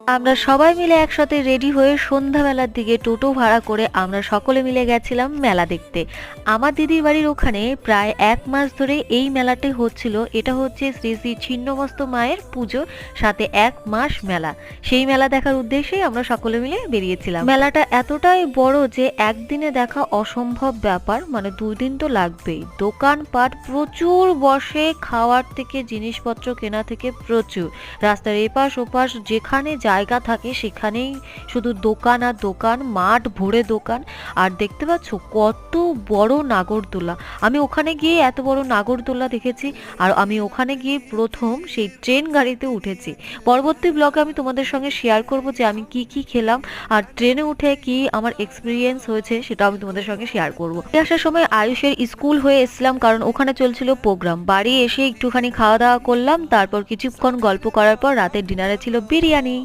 আমরা সবাই মিলে একসাথে রেডি হয়ে সন্ধ্যাবেলার দিকে টোটো ভাড়া করে আমরা সকলে মিলে গেছিলাম মেলা দেখতে। আমার দিদির বাড়ির ওখানে প্রায় ১ মাস ধরে এই মেলাটি হচ্ছিল। এটা হচ্ছে শ্রী শ্রী ছিন্নমস্ত মায়ের পুজো, সাথে ১ মাস মেলা। সেই মেলা দেখার উদ্দেশ্যেই আমরা সকলে মিলে বেরিয়েছিলাম। মেলাটা এতটাই বড় যে একদিনে দেখা অসম্ভব ব্যাপার, মানে ২ দিন তো লাগবেই। দোকানপাট প্রচুর বসে, খাওয়ার থেকে জিনিসপত্র কেনা থেকে প্রচুর। রাস্তার এপাশ ওপাশ যেখানে জায়গা থাকে সেখানেই শুধু দোকান আর দোকান, মাঠ ভরে দোকান। আর দেখতে পাচ্ছ কত বড় নাগরদোলা। আমি ওখানে গিয়ে এত বড় নাগরদোলা দেখেছি, আর আমি ওখানে গিয়ে প্রথম সেই ট্রেন গাড়িতে উঠেছি। পরবর্তী ব্লগে আমি তোমাদের সঙ্গে শেয়ার করব যে আমি কি কি খেলাম আর ট্রেনে উঠে কি আমার এক্সপিরিয়েন্স হয়েছে, সেটা আমি তোমাদের সঙ্গে শেয়ার করব। আসার সময় আয়ুষের স্কুল হয়ে এসেছিলাম, কারণ ওখানে চলছিল প্রোগ্রাম। বাড়ি এসে একটুখানি খাওয়া দাওয়া করলাম, তারপর কিছুক্ষণ গল্প করার পর রাতের ডিনারে ছিল বিরিয়ানি।